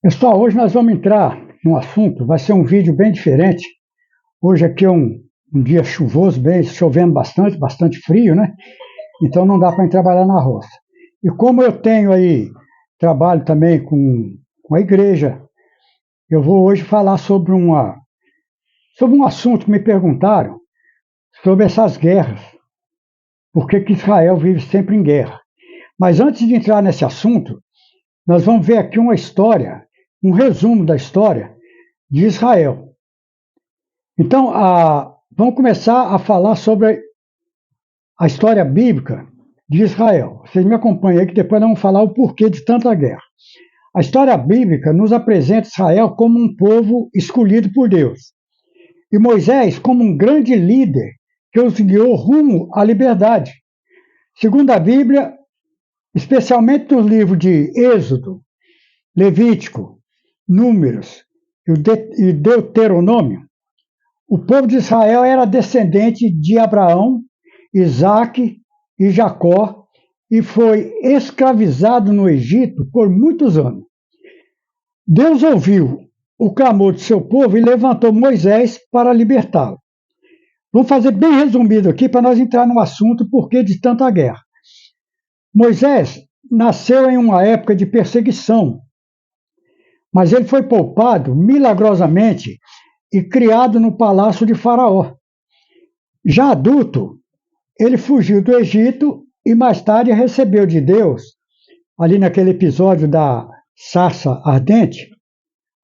Pessoal, hoje nós vamos entrar num assunto, vai ser um vídeo bem diferente. Hoje aqui é um dia chuvoso, bem chovendo bastante, bastante frio, né? Então não dá para ir trabalhar na roça. E como eu tenho aí, trabalho também com a igreja, eu vou hoje falar sobre um assunto que me perguntaram, sobre essas guerras. Por que Israel vive sempre em guerra? Mas antes de entrar nesse assunto, nós vamos ver aqui uma história, um resumo da história de Israel. Então, vamos começar a falar sobre a história bíblica de Israel. Vocês me acompanham aí que depois nós vamos falar o porquê de tanta guerra. A história bíblica nos apresenta Israel como um povo escolhido por Deus e Moisés como um grande líder que os guiou rumo à liberdade. Segundo a Bíblia, especialmente nos livros de Êxodo, Levítico, Números e Deuteronômio, o povo de Israel era descendente de Abraão, Isaque e Jacó e foi escravizado no Egito por muitos anos. Deus ouviu o clamor de seu povo e levantou Moisés para libertá-lo. Vamos fazer bem resumido aqui para nós entrar no assunto porquê de tanta guerra. Moisés nasceu em uma época de perseguição, mas ele foi poupado milagrosamente e criado no palácio de Faraó. Já adulto, ele fugiu do Egito e mais tarde recebeu de Deus, ali naquele episódio da sarça ardente,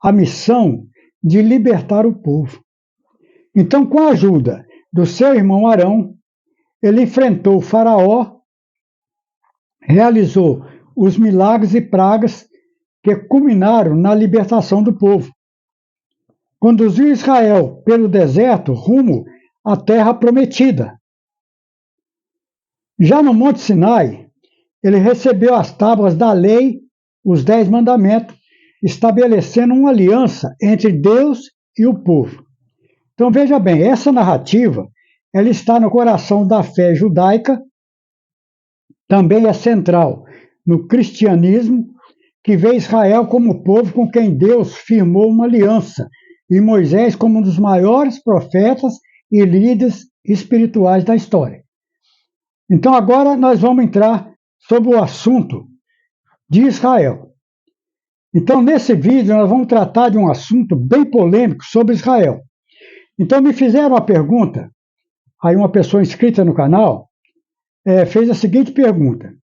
a missão de libertar o povo. Então, com a ajuda do seu irmão Arão, ele enfrentou o Faraó, realizou os milagres e pragas que culminaram na libertação do povo. Conduziu Israel pelo deserto rumo à terra prometida. Já no Monte Sinai, ele recebeu as tábuas da lei, os 10 mandamentos, estabelecendo uma aliança entre Deus e o povo. Então veja bem, essa narrativa ela está no coração da fé judaica, também é central no cristianismo, que vê Israel como o povo com quem Deus firmou uma aliança, e Moisés como um dos maiores profetas e líderes espirituais da história. Então agora nós vamos entrar sobre o assunto de Israel. Então nesse vídeo nós vamos tratar de um assunto bem polêmico sobre Israel. Então me fizeram uma pergunta, aí uma pessoa inscrita no canal fez a seguinte pergunta.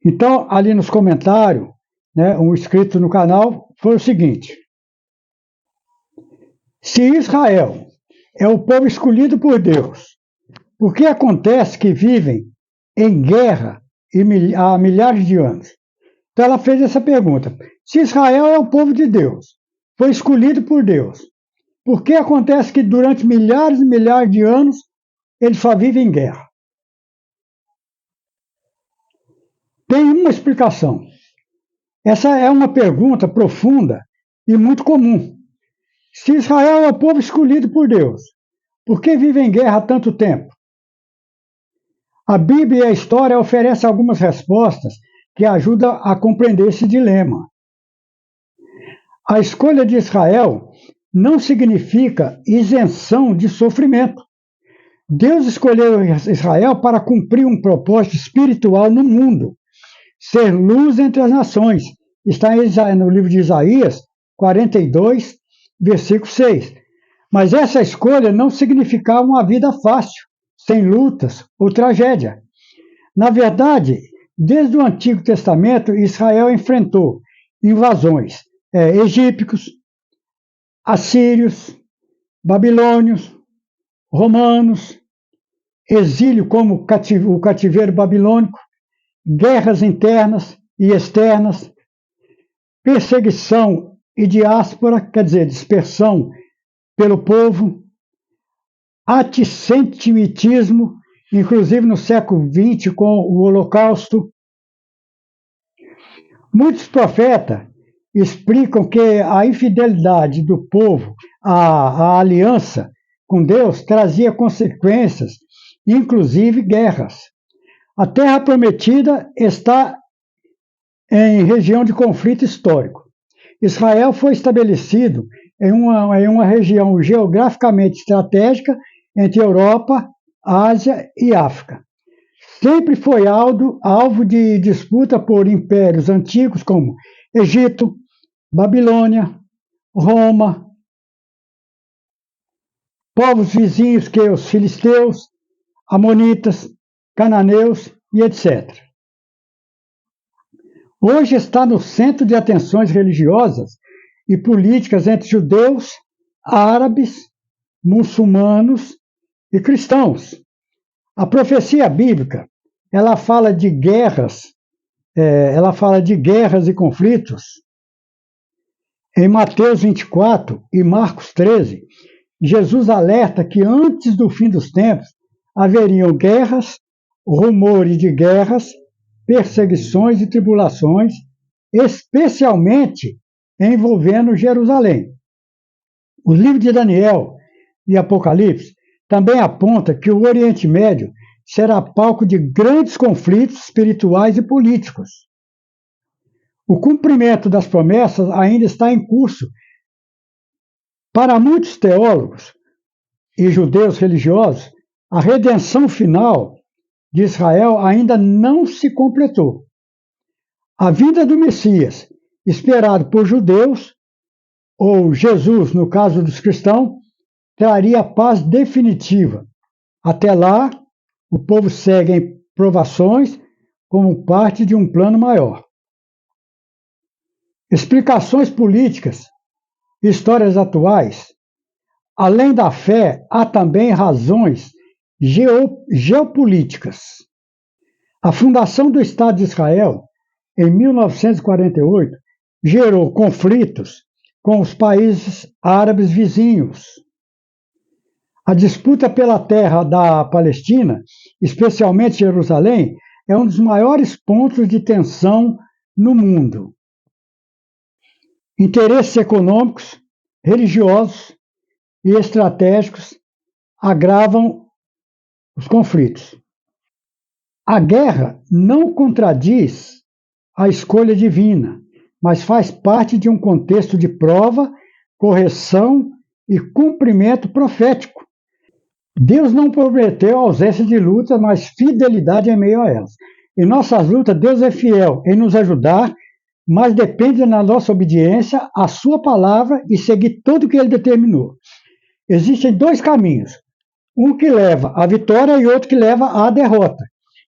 Então ali nos comentários, né, um inscrito no canal foi o seguinte: se Israel é o povo escolhido por Deus, por que acontece que vivem em guerra há milhares de anos? Então ela fez essa pergunta. Se Israel é o povo de Deus, foi escolhido por Deus, por que acontece que durante milhares e milhares de anos eles só vivem em guerra? Tem uma explicação. Essa é uma pergunta profunda e muito comum. Se Israel é o povo escolhido por Deus, por que vive em guerra há tanto tempo? A Bíblia e a história oferecem algumas respostas que ajudam a compreender esse dilema. A escolha de Israel não significa isenção de sofrimento. Deus escolheu Israel para cumprir um propósito espiritual no mundo, ser luz entre as nações. Está no livro de Isaías 42, versículo 6. Mas essa escolha não significava uma vida fácil, sem lutas ou tragédia. Na verdade, desde o Antigo Testamento, Israel enfrentou invasões egípcios, assírios, babilônios, romanos, exílio como o cativeiro babilônico, guerras internas e externas, perseguição e diáspora, quer dizer, dispersão pelo povo, antissemitismo, inclusive no século XX com o Holocausto. Muitos profetas explicam que a infidelidade do povo à aliança com Deus trazia consequências, inclusive guerras. A Terra Prometida está em região de conflito histórico. Israel foi estabelecido em uma região geograficamente estratégica entre Europa, Ásia e África. Sempre foi alvo de disputa por impérios antigos como Egito, Babilônia, Roma, povos vizinhos que os filisteus, amonitas, cananeus e etc. Hoje está no centro de atenções religiosas e políticas entre judeus, árabes, muçulmanos e cristãos. A profecia bíblica, ela fala de guerras e conflitos. Em Mateus 24 e Marcos 13, Jesus alerta que antes do fim dos tempos haveriam guerras, rumores de guerras, perseguições e tribulações, especialmente envolvendo Jerusalém. O livro de Daniel e Apocalipse também aponta que o Oriente Médio será palco de grandes conflitos espirituais e políticos. O cumprimento das promessas ainda está em curso. Para muitos teólogos e judeus religiosos, a redenção final de Israel ainda não se completou. A vinda do Messias, esperado por judeus, ou Jesus, no caso dos cristãos, traria a paz definitiva. Até lá, o povo segue em provações como parte de um plano maior. Explicações políticas, histórias atuais. Além da fé, há também razões geopolíticas. A fundação do Estado de Israel, em 1948, gerou conflitos com os países árabes vizinhos. A disputa pela terra da Palestina, especialmente Jerusalém, é um dos maiores pontos de tensão no mundo. Interesses econômicos, religiosos e estratégicos agravam os conflitos. A guerra não contradiz a escolha divina, mas faz parte de um contexto de prova, correção e cumprimento profético. Deus não prometeu ausência de lutas, mas fidelidade em meio a elas. Em nossas lutas, Deus é fiel em nos ajudar, mas depende da nossa obediência à sua palavra e seguir tudo o que ele determinou. Existem dois caminhos, um que leva à vitória e outro que leva à derrota.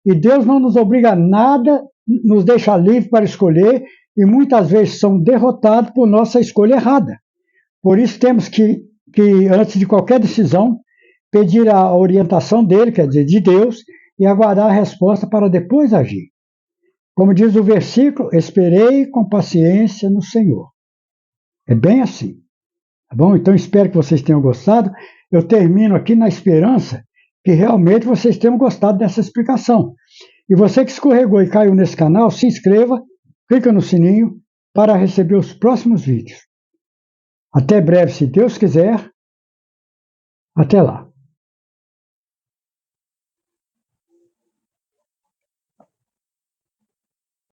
E Deus não nos obriga a nada, nos deixa livre para escolher, e muitas vezes são derrotados por nossa escolha errada. Por isso temos que antes de qualquer decisão, pedir a orientação dele, quer dizer, de Deus, e aguardar a resposta para depois agir. Como diz o versículo, esperei com paciência no Senhor. É bem assim. Tá bom? Então espero que vocês tenham gostado. Eu termino aqui na esperança que realmente vocês tenham gostado dessa explicação. E você que escorregou e caiu nesse canal, se inscreva, clica no sininho para receber os próximos vídeos. Até breve, se Deus quiser. Até lá.